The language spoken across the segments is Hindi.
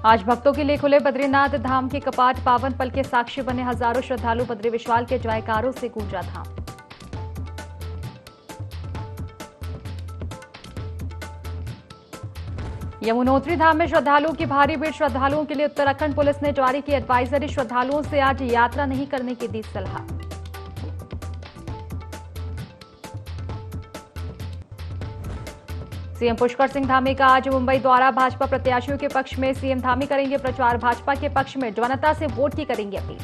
आज भक्तों के लिए खुले बद्रीनाथ धाम के कपाट, पावन पल के साक्षी बने हजारों श्रद्धालु। बद्री विशाल के जयकारों से गूंजा धाम। यमुनोत्री धाम में श्रद्धालुओं की भारी भीड़। श्रद्धालुओं के लिए उत्तराखंड पुलिस ने जारी की एडवाइजरी। श्रद्धालुओं से आज यात्रा नहीं करने की दी सलाह। सीएम पुष्कर सिंह धामी का आज मुंबई द्वारा। भाजपा प्रत्याशियों के पक्ष में सीएम धामी करेंगे प्रचार। भाजपा के पक्ष में जनता से वोट की करेंगे अपील।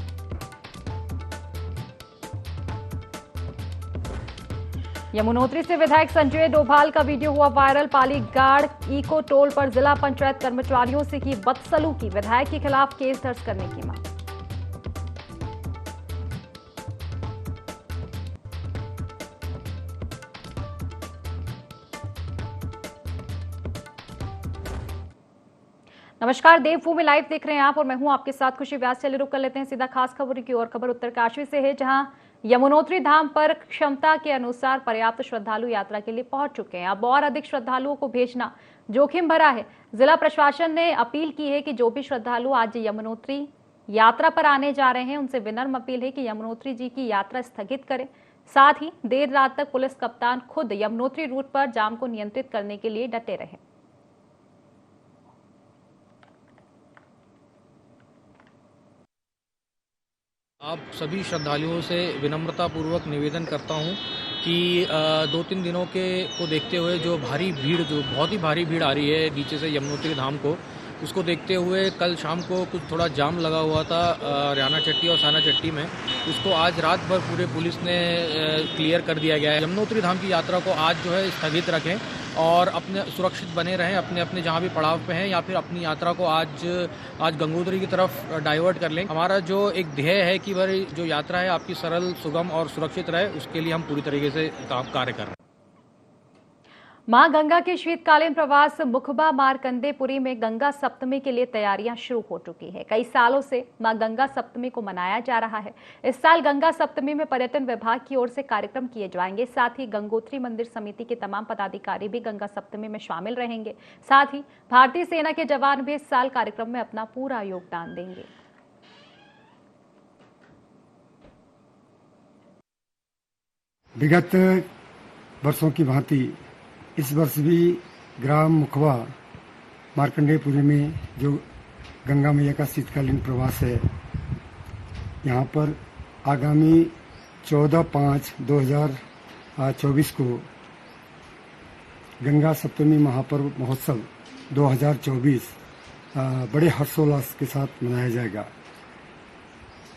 यमुनोत्री से विधायक संजय डोभाल का वीडियो हुआ वायरल। पालीगाड़ इको टोल पर जिला पंचायत कर्मचारियों से की बदसलूकी। विधायक के खिलाफ केस दर्ज करने की मांग। नमस्कार, देवभूमि लाइव देख रहे हैं आप और मैं हूं आपके साथ खुशी व्यास। चलिए रुक कर लेते हैं सीधा खास खबरों की ओर। खबर उत्तरकाशी से है, जहां यमुनोत्री धाम पर क्षमता के अनुसार पर्याप्त श्रद्धालु यात्रा के लिए पहुंच चुके हैं। अब और अधिक श्रद्धालुओं को भेजना जोखिम भरा है। जिला प्रशासन ने अपील की है कि जो भी श्रद्धालु आज यमुनोत्री यात्रा पर आने जा रहे हैं, उनसे विनम्र अपील है कि यमुनोत्री जी की यात्रा स्थगित करें। साथ ही देर रात तक पुलिस कप्तान खुद यमुनोत्री रूट पर जाम को नियंत्रित करने के लिए डटे रहे। आप सभी श्रद्धालुओं से विनम्रतापूर्वक निवेदन करता हूं कि 2-3 दिनों को देखते हुए जो बहुत ही भारी भीड़ आ रही है नीचे से यमुनोत्री धाम को, उसको देखते हुए कल शाम को कुछ थोड़ा जाम लगा हुआ था रियाना चट्टी और साना चट्टी में। उसको आज रात भर पूरे पुलिस ने क्लियर कर दिया गया है। यमुनोत्री धाम की यात्रा को आज जो है स्थगित रखें और अपने सुरक्षित बने रहें अपने जहाँ भी पड़ाव पे हैं, या फिर अपनी यात्रा को आज गंगोत्री की तरफ डाइवर्ट कर लें। हमारा जो एक ध्येय है कि भाई जो यात्रा है आपकी सरल, सुगम और सुरक्षित रहे, उसके लिए हम पूरी तरीके से कार्य कर रहे हैं। मां गंगा के शीतकालीन प्रवास मुखबा मारकंडेपुरी में गंगा सप्तमी के लिए तैयारियां शुरू हो चुकी है। कई सालों से मां गंगा सप्तमी को मनाया जा रहा है। इस साल गंगा सप्तमी में पर्यटन विभाग की ओर से कार्यक्रम किए जाएंगे। साथ ही गंगोत्री मंदिर समिति के तमाम पदाधिकारी भी गंगा सप्तमी में शामिल रहेंगे। साथ ही भारतीय सेना के जवान भी इस साल कार्यक्रम में अपना पूरा योगदान देंगे। विगत वर्षों की भांति इस वर्ष भी ग्राम मुखबा मार्कंडेयपुरी में जो गंगा मैया का शीतकालीन प्रवास है, यहाँ पर आगामी 14/5/2024 को गंगा सप्तमी महापर्व महोत्सव 2024 बड़े हर्षोल्लास के साथ मनाया जाएगा।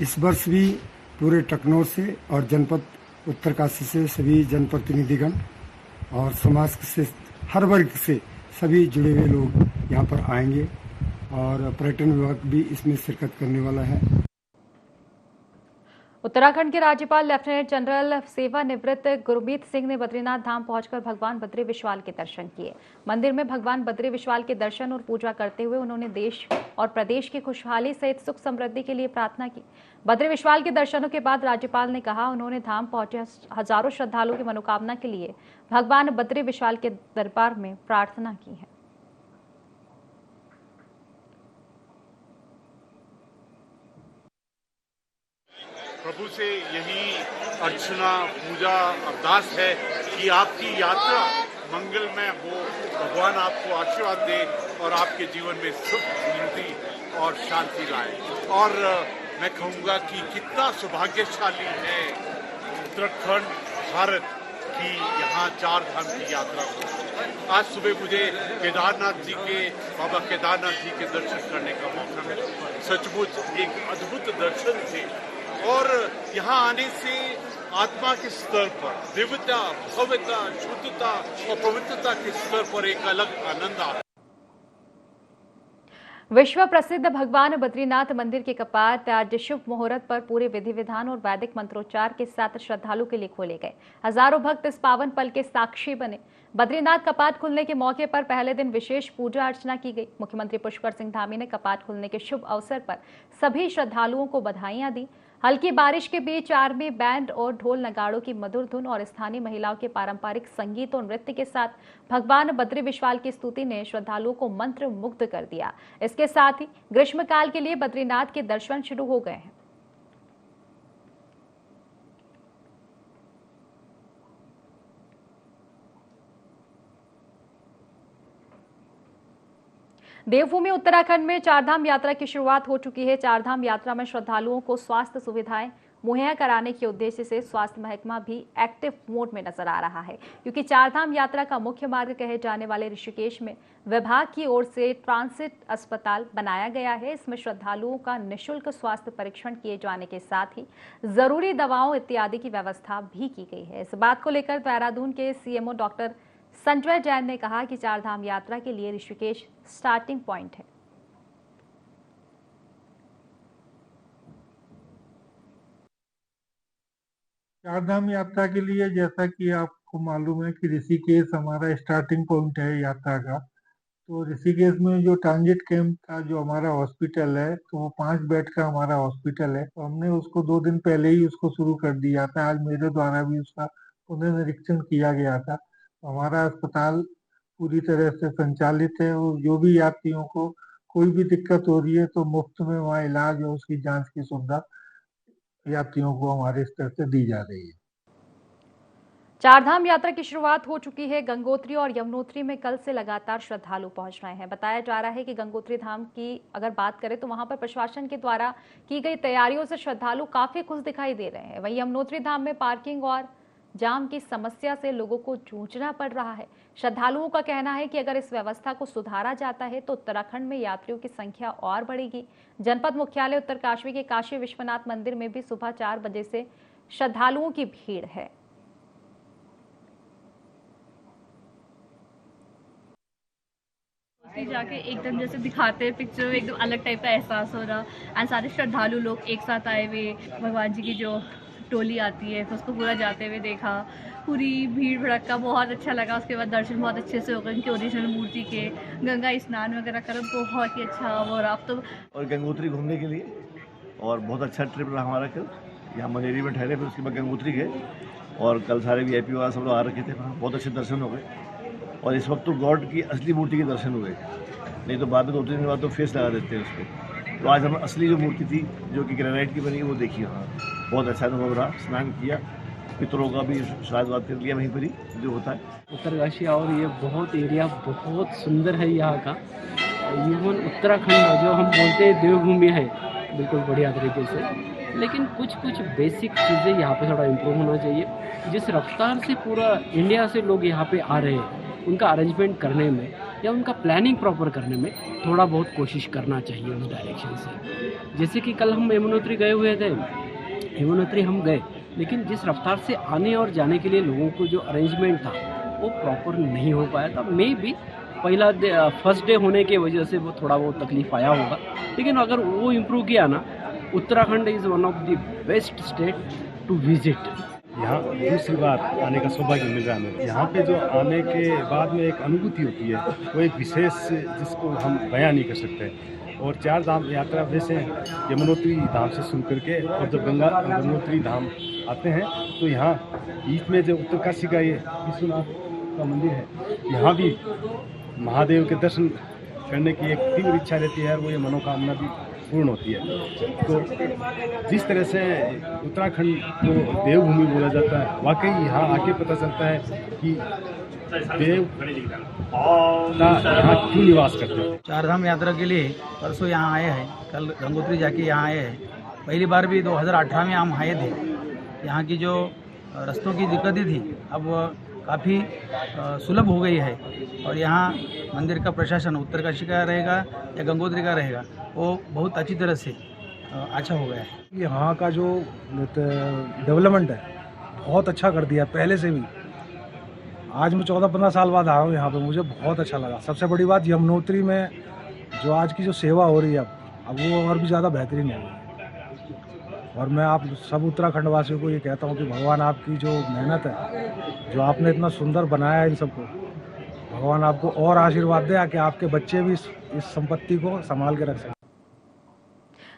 इस वर्ष भी पूरे टकनौर से और जनपद उत्तरकाशी से सभी जनप्रतिनिधिगण और समाज से हर वर्ग से सभी जुड़े हुए लोग यहाँ पर आएंगे और पर्यटन विभाग भी इसमें शिरकत करने वाला है। उत्तराखंड के राज्यपाल लेफ्टिनेंट जनरल सेवानिवृत्त गुरमीत सिंह ने बद्रीनाथ धाम पहुंचकर भगवान बद्री विशाल के दर्शन किए। मंदिर में भगवान बद्री विशाल के दर्शन और पूजा करते हुए उन्होंने देश और प्रदेश की खुशहाली सहित सुख समृद्धि के लिए प्रार्थना की। बद्री विशाल के दर्शनों के बाद राज्यपाल ने कहा, उन्होंने धाम पहुंचे हजारों श्रद्धालुओं की मनोकामना के लिए भगवान बद्री विशाल के दरबार में प्रार्थना की है। प्रभु से यही अर्चना, पूजा, अरदास है कि आपकी यात्रा मंगलमय हो, भगवान आपको आशीर्वाद दे और आपके जीवन में सुख, समृद्धि और शांति लाए। और मैं कहूँगा कि कितना सौभाग्यशाली है उत्तराखंड, भारत की यहाँ 4 धाम की यात्रा हो। आज सुबह मुझे बाबा केदारनाथ जी के दर्शन करने का मौका मिला। सचमुच एक अद्भुत दर्शन थे और यहाँ आने से आत्मा के स्तर पर दिव्यता, भव्यता, शुद्धता और पवित्रता के स्तर पर एक अलग आनंद आता है। विश्व प्रसिद्ध भगवान बद्रीनाथ मंदिर के कपाट आज शुभ मुहूर्त पर पूरे विधि विधान और वैदिक मंत्रोच्चार के साथ श्रद्धालु के लिए खोले गए। हजारों भक्त इस पावन पल के साक्षी बने। बद्रीनाथ कपाट खुलने के मौके पर पहले दिन विशेष पूजा अर्चना की गई। मुख्यमंत्री पुष्कर सिंह धामी ने कपाट खुलने के शुभ अवसर पर सभी श्रद्धालुओं को बधाइयां दी। हल्की बारिश के बीच आर्मी बैंड और ढोल नगाड़ों की मधुर धुन और स्थानीय महिलाओं के पारंपरिक संगीत और नृत्य के साथ भगवान बद्री विशाल की स्तुति ने श्रद्धालुओं को मंत्र मुग्ध कर दिया। इसके साथ ही ग्रीष्मकाल के लिए बद्रीनाथ के दर्शन शुरू हो गए हैं। देवभूमि उत्तराखंड में चारधाम यात्रा की शुरुआत हो चुकी है। चारधाम यात्रा में श्रद्धालुओं को स्वास्थ्य सुविधाएं मुहैया कराने के उद्देश्य से स्वास्थ्य महकमा भी एक्टिव मोड में नजर आ रहा है, क्योंकि चारधाम यात्रा का मुख्य मार्ग कहे जाने वाले ऋषिकेश में विभाग की ओर से ट्रांसिट अस्पताल बनाया गया है। इसमें श्रद्धालुओं का निःशुल्क स्वास्थ्य परीक्षण किए जाने के साथ ही जरूरी दवाओं इत्यादि की व्यवस्था भी की गई है। इस बात को लेकर देहरादून के सीएमओ डॉक्टर संजय जैन ने कहा कि चारधाम यात्रा के लिए ऋषिकेश स्टार्टिंग पॉइंट है। चारधाम यात्रा के लिए जैसा कि आपको मालूम है कि ऋषिकेश हमारा स्टार्टिंग पॉइंट है यात्रा का। तो ऋषिकेश में जो ट्रांजिट कैंप का जो हमारा हॉस्पिटल है, तो वो 5 बेड का हमारा हॉस्पिटल है। तो हमने उसको 2 दिन पहले ही उसको शुरू कर दिया था। आज मेरे द्वारा भी उसका पुनर्निरीक्षण किया गया था। हमारा अस्पताल पूरी तरह से संचालित है और जो भी यात्रियों को कोई भी दिक्कत हो रही है तो मुफ्त में वहाँ इलाज और उसकी जांच की सुविधा यात्रियों को हमारे स्तर से दी जा रही है। चारधाम यात्रा की शुरुआत हो चुकी है। गंगोत्री और यमुनोत्री में कल से लगातार श्रद्धालु पहुंच रहे हैं। बताया जा रहा है कि गंगोत्री धाम की अगर बात करें तो वहां पर प्रशासन के द्वारा की गई तैयारियों से श्रद्धालु काफी खुश दिखाई दे रहे हैं। वहीं यमुनोत्री धाम में पार्किंग और जाम की समस्या से लोगों को जूझना पड़ रहा है। श्रद्धालुओं का कहना है कि अगर इस व्यवस्था को सुधारा जाता है तो उत्तराखंड में यात्रियों की संख्या और बढ़ेगी। जनपद मुख्यालय उत्तरकाशी के काशी विश्वनाथ मंदिर में भी सुबह 4 बजे से श्रद्धालुओं की भीड़ है। जाके एकदम जैसे दिखाते हैं पिक्चर में, एकदम अलग टाइप का एहसास हो रहा। एंड सारे श्रद्धालु लोग एक साथ आए हुए, भगवान जी की जो टोली आती है तो उसको पूरा जाते हुए देखा। पूरी भीड़ भड़का बहुत अच्छा लगा। उसके बाद दर्शन बहुत अच्छे से हो गए उनकी ओरिजिनल मूर्ति के। गंगा स्नान वगैरह कर बहुत ही अच्छा और आप तो और गंगोत्री घूमने के लिए और बहुत अच्छा ट्रिप रहा हमारा। कल यहाँ मनेरी में ठहरे, फिर उसके बाद गंगोत्री गए और कल सारे VIP वाला सब लोग आ रखे थे। वहाँ बहुत अच्छे दर्शन हो गए और इस वक्त तो गॉड की असली मूर्ति के दर्शन हुए, नहीं तो बाद में 2-3 दिन बाद तो फेस लगा देते हैं उसको। तो आज हम असली जो मूर्ति थी जो कि ग्रेनाइट की बनी वो देखी। वहाँ बहुत अच्छा अनुभव रहा। स्नान किया, पितरों का भी श्राद्ध कर लिया वहीं पर ही जो होता है। उत्तरकाशी और ये बहुत एरिया बहुत सुंदर है यहाँ का। इवन उत्तराखंड जो हम बोलते हैं देवभूमि है बिल्कुल बढ़िया तरीके से, लेकिन कुछ बेसिक चीज़ें यहाँ पे थोड़ा इम्प्रूव होना चाहिए। जिस रफ्तार से पूरा इंडिया से लोग यहाँ पे आ रहे हैं उनका अरेंजमेंट करने में या उनका प्लानिंग प्रॉपर करने में थोड़ा बहुत कोशिश करना चाहिए उस डायरेक्शन से। जैसे कि कल हम यमुनोत्री गए हुए थे, यमुनोत्री हम गए, लेकिन जिस रफ्तार से आने और जाने के लिए लोगों को जो अरेंजमेंट था वो प्रॉपर नहीं हो पाया था। मे बी फर्स्ट डे होने की वजह से वो थोड़ा बहुत तकलीफ आया होगा, लेकिन अगर वो इम्प्रूव किया ना, Uttarakhand is one of the best state to visit. यहाँ दूसरी बार आने का सौभाग्य मिल रहा है हमें। यहाँ पे जो आने के बाद में एक अनुभूति होती है वो एक विशेष जिसको हम बयां नहीं कर सकते। और 4 धाम यात्रा वैसे यमुनोत्री धाम से शुरू करके और जब गंगोत्री धाम आते हैं तो यहाँ बीच में जो उत्तरकाशी का ये विश्वनाथ का मंदिर है, यहाँ भी महादेव के दर्शन करने की एक तीव्र इच्छा रहती है और वो ये मनोकामना भी पूर्ण होती है। तो जिस तरह से उत्तराखंड को देवभूमि बोला जाता है, वाकई यहाँ आके पता चलता है कि देव यहाँ क्यों निवास करते हैं। चारधाम यात्रा के लिए परसों यहाँ आए हैं, कल गंगोत्री जाके यहाँ आए हैं। पहली बार भी 2018 में हम आए थे। यहाँ की जो रास्तों की दिक्कतें थी अब काफ़ी सुलभ हो गई है और यहाँ मंदिर का प्रशासन उत्तरकाशी का रहेगा या गंगोत्री का रहेगा वो बहुत अच्छी तरह से अच्छा हो गया है। यहाँ का जो डेवलपमेंट है बहुत अच्छा कर दिया पहले से भी। आज मैं 14-15 साल बाद आया हूँ यहाँ पे, मुझे बहुत अच्छा लगा। सबसे बड़ी बात यमुनोत्री में जो आज की जो सेवा हो रही है अब वो और भी ज़्यादा बेहतरीन है। और मैं आप सब उत्तराखंड वासियों को ये कहता हूँ कि भगवान आपकी जो मेहनत है, जो आपने इतना सुंदर बनाया है इन सबको, भगवान आपको और आशीर्वाद दे कि आपके बच्चे भी इस संपत्ति को संभाल के रख सकें।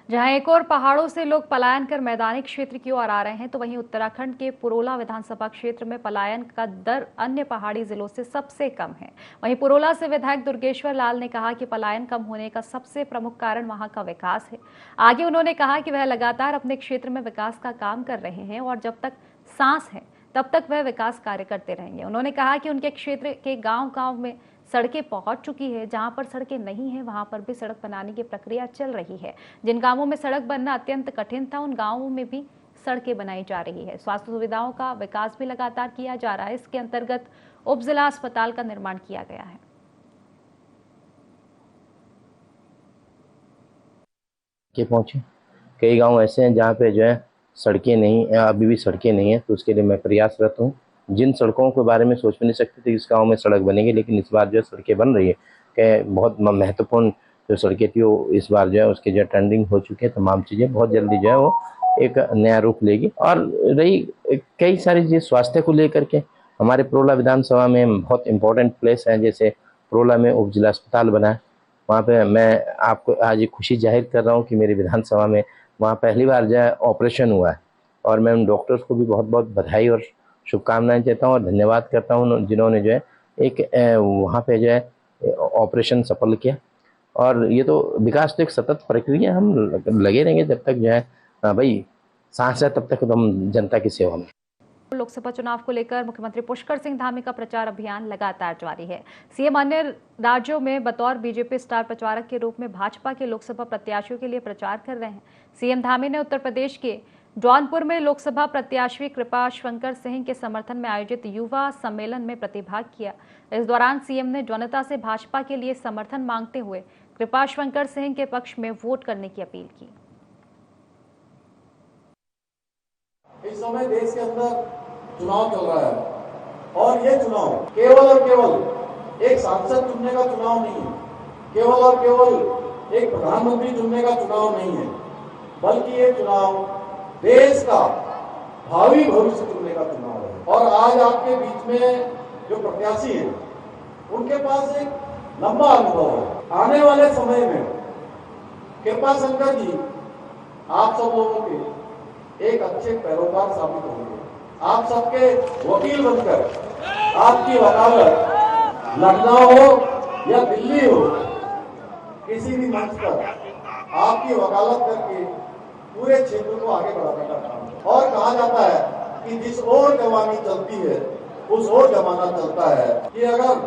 जहां एक और पहाड़ों से लोग पलायन कर मैदानी क्षेत्र की ओर आ रहे हैं, तो वहीं उत्तराखंड के पुरोला विधानसभा क्षेत्र में पलायन का दर अन्य पहाड़ी जिलों से सबसे कम है। वहीं पुरोला से विधायक दुर्गेश्वर लाल ने कहा कि पलायन कम होने का सबसे प्रमुख कारण वहां का विकास है। आगे उन्होंने कहा कि वह लगातार अपने क्षेत्र में विकास का काम कर रहे हैं और जब तक सांस है तब तक वह विकास कार्य करते रहेंगे। उन्होंने कहा कि उनके क्षेत्र के गांव-गांव में सड़कें पहुंच चुकी है, जहां पर सड़कें नहीं हैं वहां पर भी सड़क बनाने की प्रक्रिया चल रही है। जिन गांवों में सड़क बनना अत्यंत कठिन था, उन गांवों में भी सड़कें बनाई जा रही है। स्वास्थ्य सुविधाओं का विकास भी लगातार किया जा रहा है। इसके अंतर्गत उप जिला अस्पताल का निर्माण किया गया है। के पहुंचे कई गांव ऐसे हैं जहां पे जो है सड़कें नहीं, अभी भी सड़कें नहीं है, तो उसके लिए मैं प्रयासरत हूँ। जिन सड़कों के बारे में सोच भी नहीं सकते थे इस गांव में सड़क बनेगी, लेकिन इस बार जो है सड़कें बन रही है। कि बहुत महत्वपूर्ण जो सड़कें थी वो इस बार जो है उसके जो टेंडरिंग हो चुके हैं। तमाम चीज़ें बहुत जल्दी जो है वो एक नया रूप लेगी। और रही कई सारी चीज़ स्वास्थ्य को लेकर के, हमारे पुरोला विधानसभा में बहुत इंपॉर्टेंट प्लेस है। जैसे पुरोला में उप जिला अस्पताल बना है, वहाँ पे मैं आपको आज ये खुशी जाहिर कर रहा हूँ कि मेरी विधानसभा में वहाँ पहली बार जो है ऑपरेशन हुआ है। और मैं उन डॉक्टर्स को भी बहुत बहुत बधाई और शुभकामनाएं देता हूँ और धन्यवाद करता हूँ जिन्होंने जो है एक वहाँ पे जो है ऑपरेशन सफल किया। और ये तो विकास तो एक सतत प्रक्रिया, हम लगे रहेंगे जब तक जो है भाई सांस है तब तक तो हम जनता की सेवा में। लोकसभा चुनाव को लेकर मुख्यमंत्री पुष्कर सिंह धामी का प्रचार अभियान लगातार जारी है। सीएम अन्य राज्यों में बतौर बीजेपी स्टार प्रचारक के रूप में भाजपा के लोकसभा प्रत्याशियों के लिए प्रचार कर रहे हैं। सीएम धामी ने उत्तर प्रदेश के जौनपुर में लोकसभा प्रत्याशी कृपा शंकर सिंह के समर्थन में आयोजित युवा सम्मेलन में प्रतिभाग किया। इस दौरान सीएम ने जनता से भाजपा के लिए समर्थन मांगते हुए कृपा शंकर सिंह के पक्ष में वोट करने की अपील की। इस समय देश के अंदर चुनाव चल रहा है और ये चुनाव केवल और केवल एक सांसद चुनने का चुनाव नहीं है, केवल और केवल एक प्रधानमंत्री चुनने का चुनाव नहीं है, बल्कि ये चुनाव देश का भावी भविष्य चुनने का चुनाव है। और आज आपके बीच में जो प्रत्याशी है उनके पास एक लंबा अनुभव है। आने वाले समय में कृपा शंकर जी आप सब लोगों के एक अच्छे पैरोकार साबित होंगे। आप सबके वकील बनकर आपकी वकालत लखनऊ हो या दिल्ली हो, किसी भी मंच पर आपकी वकालत करके पूरे क्षेत्र को आगे बढ़ाने का काम। और कहा जाता है कि जिस ओर जवानी चलती है उस ओर जमाना चलता है। कि अगर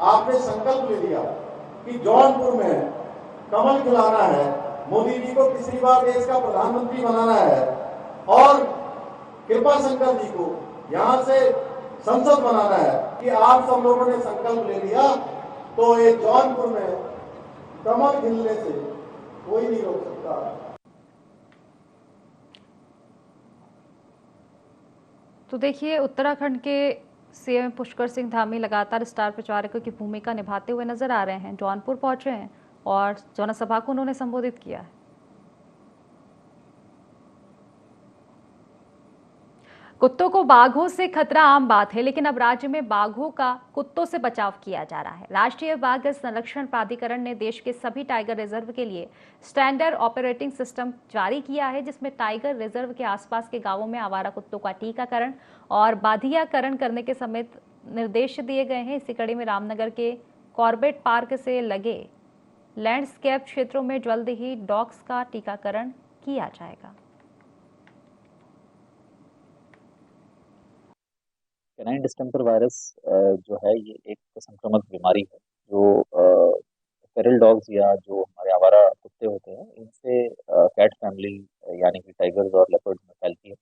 आपने संकल्प ले लिया कि जौनपुर में कमल खिलाना है, मोदी जी को तीसरी बार देश का प्रधानमंत्री बनाना है और कृपा शंकर जी को यहाँ से संसद बनाना है, कि आप सब लोगों ने संकल्प ले लिया, तो ये जौनपुर में कमल खिलने से कोई नहीं रोक सकता। तो देखिए, उत्तराखंड के सीएम पुष्कर सिंह धामी लगातार स्टार प्रचारकों की भूमिका निभाते हुए नजर आ रहे हैं। जौनपुर पहुंचे हैं और जनसभा को उन्होंने संबोधित किया है। कुत्तों को बाघों से खतरा आम बात है, लेकिन अब राज्य में बाघों का कुत्तों से बचाव किया जा रहा है। राष्ट्रीय बाघ संरक्षण प्राधिकरण ने देश के सभी टाइगर रिजर्व के लिए स्टैंडर्ड ऑपरेटिंग सिस्टम जारी किया है, जिसमें टाइगर रिजर्व के आसपास के गांवों में आवारा कुत्तों का टीकाकरण और बाधियाकरण करने के समेत निर्देश दिए गए हैं। इसी कड़ी में रामनगर के कॉर्बेट पार्क से लगे लैंडस्केप क्षेत्रों में जल्द ही डॉग्स का टीकाकरण किया जाएगा। कैनाइन डिस्टेंपर वायरस जो है ये एक संक्रामक बीमारी है जो फेरल डॉग्स या जो हमारे आवारा कुत्ते होते हैं इनसे कैट फैमिली यानी कि टाइगर्स और लेपर्ड्स में फैलती है।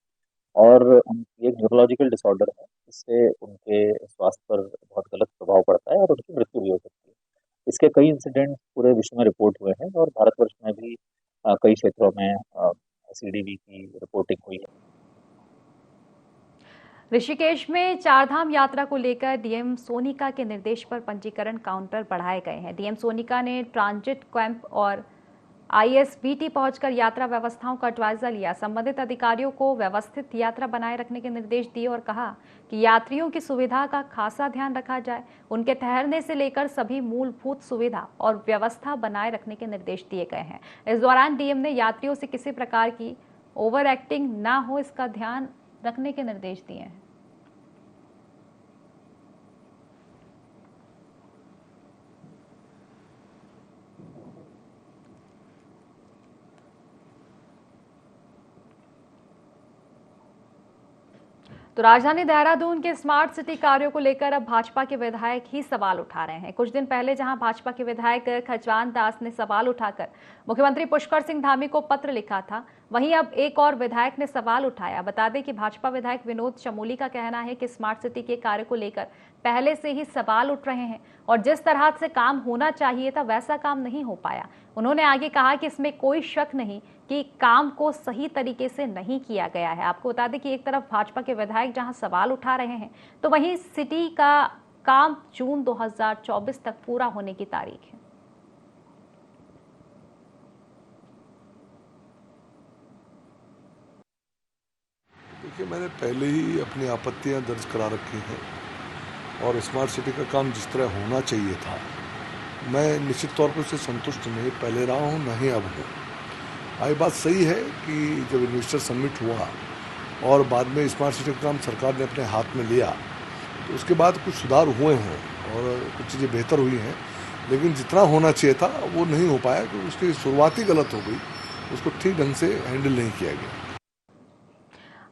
और ये एक न्यूरोलॉजिकल डिसऑर्डर है, इससे उनके स्वास्थ्य पर बहुत गलत प्रभाव पड़ता है और उनकी मृत्यु भी हो सकती है। इसके कई इंसिडेंट पूरे विश्व में रिपोर्ट हुए हैं और भारतवर्ष में भी कई क्षेत्रों में CDV की रिपोर्टिंग हुई है। ऋषिकेश में चारधाम यात्रा को लेकर डीएम सोनिका के निर्देश पर पंजीकरण काउंटर बढ़ाए गए हैं। डीएम सोनिका ने ट्रांजिट कैंप और आईएसबीटी पहुंचकर यात्रा व्यवस्थाओं का जायजा लिया। संबंधित अधिकारियों को व्यवस्थित यात्रा बनाए रखने के निर्देश दिए और कहा कि यात्रियों की सुविधा का खासा ध्यान रखा जाए। उनके ठहरने से लेकर सभी मूलभूत सुविधा और व्यवस्था बनाए रखने के निर्देश दिए गए हैं। इस दौरान डीएम ने यात्रियों से किसी प्रकार की ओवर एक्टिंग ना हो, इसका ध्यान रखने के निर्देश दिए हैं। तो राजधानी देहरादून के स्मार्ट सिटी कार्यों को लेकर अब भाजपा के विधायक ही सवाल उठा रहे हैं। कुछ दिन पहले जहां भाजपा के विधायक खजवान दास ने सवाल उठाकर मुख्यमंत्री पुष्कर सिंह धामी को पत्र लिखा था, वहीं अब एक और विधायक ने सवाल उठाया। बता दें कि भाजपा विधायक विनोद चमोली का कहना है कि स्मार्ट सिटी के कार्य को लेकर पहले से ही सवाल उठ रहे हैं और जिस तरह से काम होना चाहिए था वैसा काम नहीं हो पाया। उन्होंने आगे कहा कि इसमें कोई शक नहीं कि काम को सही तरीके से नहीं किया गया है। आपको बता दें कि एक तरफ भाजपा के विधायक जहां सवाल उठा रहे हैं, तो वहीं सिटी का काम जून 2024 तक पूरा होने की तारीख है। देखिए, मैंने पहले ही अपनी आपत्तियां दर्ज करा रखी हैं और स्मार्ट सिटी का काम जिस तरह होना चाहिए था, मैं निश्चित तौर पर उससे संतुष्ट नहीं पहले रहा हूं, नहीं अब हूं। ये बात सही है कि जब इन्वेस्टर समिट हुआ और बाद में स्मार्ट सिटी का काम सरकार ने अपने हाथ में लिया, तो उसके बाद कुछ सुधार हुए हैं और कुछ चीज़ें बेहतर हुई हैं, लेकिन जितना होना चाहिए था वो नहीं हो पाया क्योंकि उसकी शुरुआत ही गलत हो गई, उसको ठीक ढंग से हैंडल नहीं किया गया।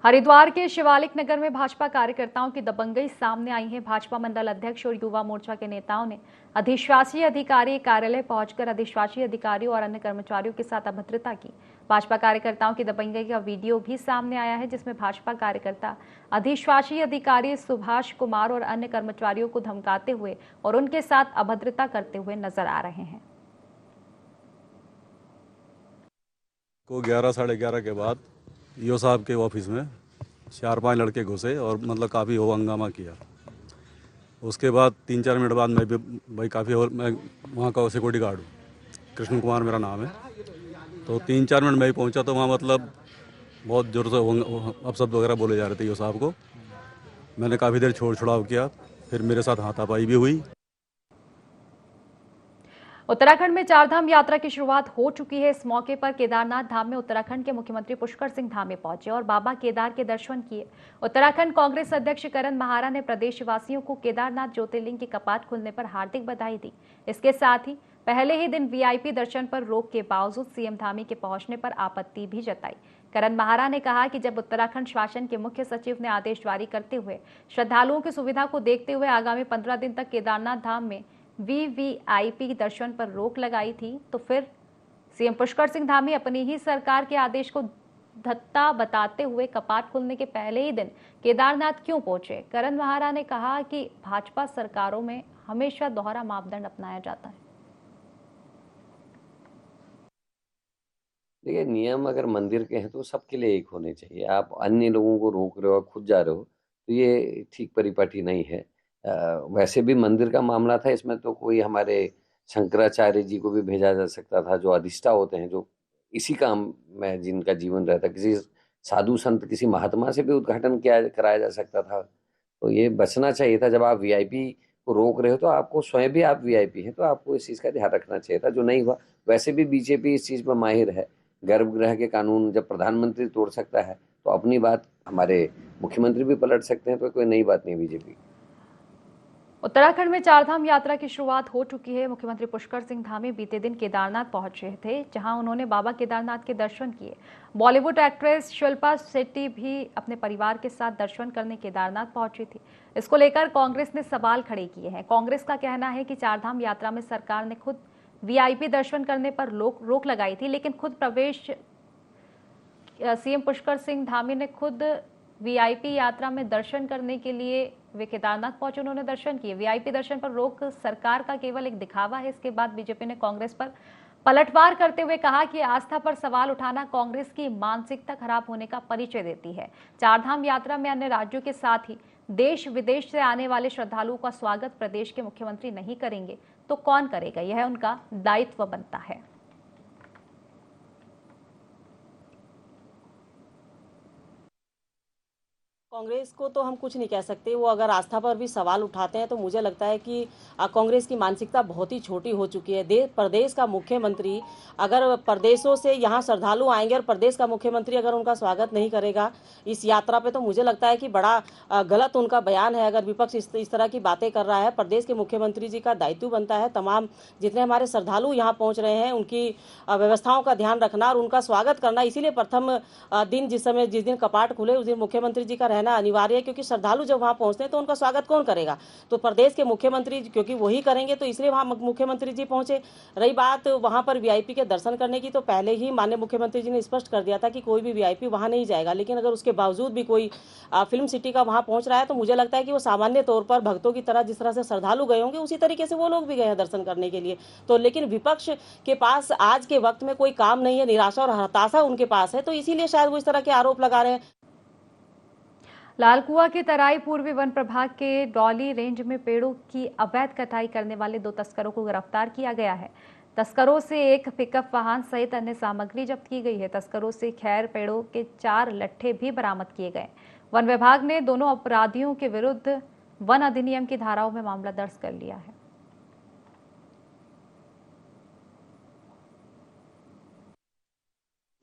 हरिद्वार के शिवालिक नगर में भाजपा कार्यकर्ताओं की दबंगई सामने आई है। भाजपा मंडल अध्यक्ष और युवा मोर्चा के नेताओं ने अधिशासी अधिकारी कार्यालय पहुंचकर अधिशासी अधिकारियों और अन्य कर्मचारियों के साथ अभद्रता की। भाजपा कार्यकर्ताओं की दबंगई का वीडियो भी सामने आया है, जिसमें भाजपा कार्यकर्ता अधिशासी अधिकारी सुभाष कुमार और अन्य कर्मचारियों को धमकाते हुए और उनके साथ अभद्रता करते हुए नजर आ रहे हैं। को 11 साढ़े 11 के बाद ईओ साहब के ऑफिस में 4-5 लड़के घुसे और मतलब काफ़ी हो हंगामा किया। उसके बाद 3-4 मिनट बाद मैं भी भाई काफ़ी और मैं वहाँ का सिक्योरिटी गार्ड हूँ, कृष्ण कुमार मेरा नाम है, तो 3-4 मिनट मैं ही पहुँचा तो वहाँ मतलब बहुत ज़ोर से अपशब्द वगैरह बोले जा रहे थे ईओ साहब को। मैंने काफ़ी देर छोड़ छुड़ाव किया, फिर मेरे साथ हाथापाई भी हुई। उत्तराखंड में चारधाम यात्रा की शुरुआत हो चुकी है। इस मौके पर केदारनाथ धाम में उत्तराखंड के मुख्यमंत्री पुष्कर सिंह धामी पहुंचे और बाबा केदार के दर्शन किए। उत्तराखंड कांग्रेस अध्यक्ष करण महारा ने प्रदेशवासियों को केदारनाथ ज्योतिर्लिंग के कपाट खुलने पर हार्दिक बधाई दी। इसके साथ ही पहले ही दिन वीआईपी दर्शन पर रोक के बावजूद सीएम धामी के पहुंचने पर आपत्ति भी जताई। करण महारा ने कहा कि जब उत्तराखंड शासन के मुख्य सचिव ने आदेश जारी करते हुए श्रद्धालुओं की सुविधा को देखते हुए आगामी 15 दिन तक केदारनाथ धाम में वीवीआईपी दर्शन पर रोक लगाई थी, तो फिर सीएम पुष्कर सिंह धामी अपनी ही सरकार के आदेश को धत्ता बताते हुए कपाट खुलने के पहले ही दिन केदारनाथ क्यों पहुंचे। करण महारा ने कहा कि भाजपा सरकारों में हमेशा दोहरा मापदंड अपनाया जाता है। देखिए, नियम अगर मंदिर के हैं तो सबके लिए एक होने चाहिए। आप अन्य लोगों को रोक रहे हो, खुद जा रहे हो, तो ये ठीक परिपाटी नहीं है। वैसे भी मंदिर का मामला था, इसमें तो कोई हमारे शंकराचार्य जी को भी भेजा जा सकता था, जो अधिष्ठा होते हैं, जो इसी काम में जिनका जीवन रहता, किसी साधु संत, किसी महात्मा से भी उद्घाटन कराया जा सकता था। तो ये बचना चाहिए था। जब आप वीआईपी को रोक रहे हो तो आपको स्वयं भी आप वीआईपी हैं, तो आपको इस चीज़ का ध्यान रखना चाहिए था, जो नहीं हुआ। वैसे भी बीजेपी इस चीज़ पर माहिर है। गर्भगृह के कानून जब प्रधानमंत्री तोड़ सकता है तो अपनी बात हमारे मुख्यमंत्री भी पलट सकते हैं, तो कोई नई बात नहीं बीजेपी। उत्तराखंड में चारधाम यात्रा की शुरुआत हो चुकी है। मुख्यमंत्री पुष्कर सिंह धामी बीते दिन केदारनाथ पहुंचे थे, जहां उन्होंने बाबा केदारनाथ के दर्शन किए। बॉलीवुड एक्ट्रेस शिल्पा शेट्टी भी अपने परिवार के साथ दर्शन करने केदारनाथ पहुंची थी। इसको लेकर कांग्रेस ने सवाल खड़े किए हैं। कांग्रेस का कहना है कि चारधाम यात्रा में सरकार ने खुद वीआईपी दर्शन करने पर रोक लगाई थी, लेकिन खुद प्रवेश सीएम पुष्कर सिंह धामी ने खुद वीआईपी यात्रा में दर्शन करने के लिए वे केदारनाथ पहुंचे, उन्होंने दर्शन किए। वीआईपी दर्शन पर रोक सरकार का केवल एक दिखावा है। इसके बाद बीजेपी ने कांग्रेस पर पलटवार करते हुए कहा कि आस्था पर सवाल उठाना कांग्रेस की मानसिकता खराब होने का परिचय देती है। चारधाम यात्रा में अन्य राज्यों के साथ ही देश विदेश से आने वाले श्रद्धालुओं का स्वागत प्रदेश के मुख्यमंत्री नहीं करेंगे तो कौन करेगा? यह उनका दायित्व बनता है। कांग्रेस को तो हम कुछ नहीं कह सकते। वो अगर आस्था पर भी सवाल उठाते हैं तो मुझे लगता है कि कांग्रेस की मानसिकता बहुत ही छोटी हो चुकी है। प्रदेश का मुख्यमंत्री अगर प्रदेशों से यहाँ श्रद्धालु आएंगे और प्रदेश का मुख्यमंत्री अगर उनका स्वागत नहीं करेगा इस यात्रा पे, तो मुझे लगता है कि बड़ा गलत उनका बयान है। अगर विपक्ष इस तरह की बातें कर रहा है, प्रदेश के मुख्यमंत्री जी का दायित्व बनता है तमाम जितने हमारे श्रद्धालु यहाँ पहुँच रहे हैं उनकी व्यवस्थाओं का ध्यान रखना और उनका स्वागत करना। इसीलिए प्रथम दिन जिस दिन कपाट खुले उस दिन मुख्यमंत्री जी का रहना अनिवार्य है, क्योंकि श्रद्धालु जब वहां पहुंचते हैं तो उनका स्वागत कौन करेगा? तो प्रदेश के मुख्यमंत्री क्योंकि वही करेंगे तो इसलिए वहां मुख्यमंत्री जी पहुंचे। रही बात वहां पर वीआईपी के दर्शन करने की, तो पहले ही माननीय मुख्यमंत्री जी ने स्पष्ट कर दिया था कि कोई भी वीआईपी वहां नहीं जाएगा। लेकिन अगर उसके बावजूद भी कोई फिल्म सिटी का वहां पहुंच रहा है तो मुझे लगता है कि वो सामान्य तौर पर भक्तों की तरह जिस तरह से श्रद्धालु गए होंगे उसी तरीके से वो लोग भी गए हैं दर्शन करने के लिए। तो लेकिन विपक्ष के पास आज के वक्त में कोई काम नहीं है, निराशा और हताशा उनके पास है, तो इसीलिए शायद वो इस तरह के आरोप लगा रहे हैं। लालकुआं के तराई पूर्वी वन प्रभाग के डॉली रेंज में पेड़ों की अवैध कटाई करने वाले 2 तस्करों को गिरफ्तार किया गया है। तस्करों से एक पिकअप वाहन सहित अन्य सामग्री जब्त की गई है। तस्करों से खैर पेड़ों के 4 लट्ठे भी बरामद किए गए। वन विभाग ने दोनों अपराधियों के विरुद्ध वन अधिनियम की धाराओं में मामला दर्ज कर लिया है।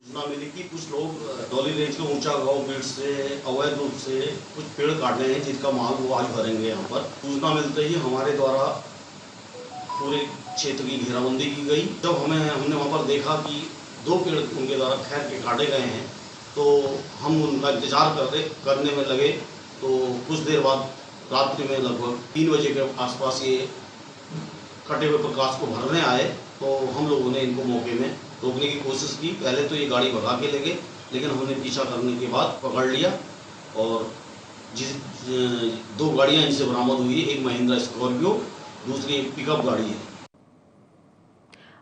सूचना मिली कि कुछ लोग डॉली रेंज के ऊंचा गांव बीट से अवैध रूप से कुछ पेड़ काट रहे हैं, जिसका माल वो आज भरेंगे यहाँ पर। सूचना मिलते ही हमारे द्वारा पूरे क्षेत्र की घेराबंदी की गई। जब हमने वहाँ पर देखा कि 2 पेड़ उनके द्वारा खैर के काटे गए हैं तो हम उनका इंतजार करने में लगे। तो कुछ देर बाद रात्रि में लगभग 3 बजे के आसपास ये कटे हुए प्रकाश को भरने आए, तो हम लोगों ने इनको मौके में रोकने की कोशिश की। पहले तो ये गाड़ी भगा के ले गए, लेकिन हमने पीछा करने के बाद पकड़ लिया और 2 गाड़ियां इनसे बरामद हुई। एक महिंद्रा स्कॉर्पियो, दूसरी एक पिकअप गाड़ी है।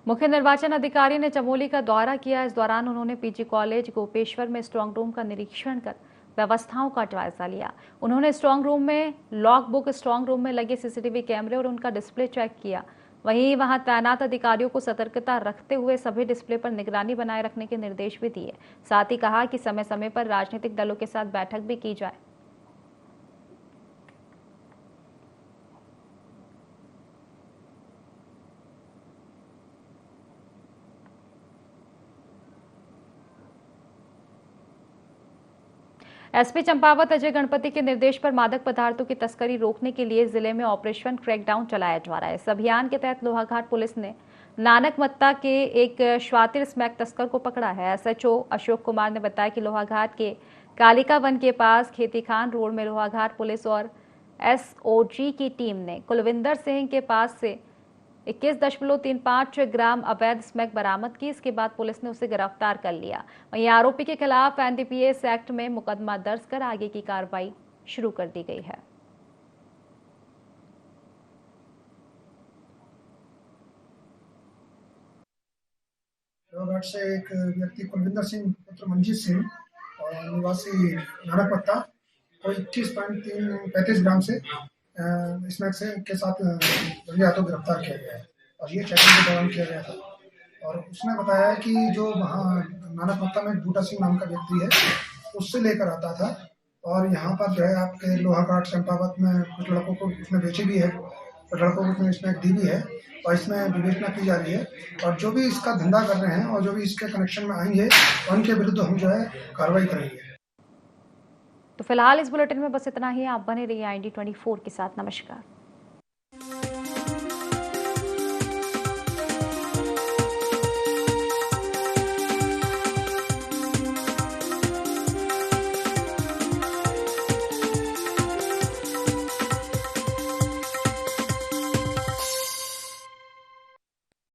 मुख्य निर्वाचन अधिकारी ने चमोली का दौरा किया। इस दौरान उन्होंने पीजी कॉलेज गोपेश्वर में स्ट्रांग रूम का निरीक्षण कर व्यवस्थाओं का जायजा लिया। उन्होंने स्ट्रांग रूम में लॉग बुक, स्ट्रांग रूम में लगे सीसीटीवी कैमरे और उनका डिस्प्ले चेक किया। वहीं वहां तैनात अधिकारियों को सतर्कता रखते हुए सभी डिस्प्ले पर निगरानी बनाए रखने के निर्देश भी दिए। साथ ही कहा कि समय समय पर राजनीतिक दलों के साथ बैठक भी की जाए। एसपी चंपावत अजय गणपति के निर्देश पर मादक पदार्थों की तस्करी रोकने के लिए जिले में ऑपरेशन क्रैकडाउन चलाया जा रहा है। इस अभियान के तहत लोहाघाट पुलिस ने नानक मत्ता के एक स्वातिर स्मैक तस्कर को पकड़ा है। एसएचओ अशोक कुमार ने बताया कि लोहाघाट के कालिका वन के पास खेती खान रोड में लोहाघाट पुलिस और एसओजी की टीम ने कुलविंदर सिंह के पास से 21.35 ग्राम अवैध स्मैक बरामद की। इसके बाद पुलिस ने उसे गिरफ्तार कर लिया। वहीं आरोपी के खिलाफ एनडीपीएस एक्ट में मुकदमा दर्ज कर आगे की कार्रवाई शुरू कर दी गई है। लोहाघाट से एक व्यक्ति कुलविंदर सिंह पुत्र मंजीत सिंह और निवासी नानक पत्ता को 21.35 ग्राम से स्मैक से के साथ रंगे हाथों गिरफ्तार किया गया है और ये चेकिंग के दौरान किया गया था। और उसने बताया कि जो वहाँ नानक पत्ता में बूटा सिंह नाम का व्यक्ति है उससे लेकर आता था और यहाँ पर जो है आपके लोहाघाट चंपावत में कुछ लड़कों को इसमें बेची भी है, कुछ लड़कों को इसमें स्मैक दी भी है और इसमें विवेचना की जा रही है। और जो भी इसका धंधा कर रहे हैं और जो भी इसके कनेक्शन में आएंगे उनके विरुद्ध हम जो है कार्रवाई करेंगे। तो फिलहाल इस बुलेटिन में बस इतना ही। आप बने रहिए IND24 के साथ। नमस्कार।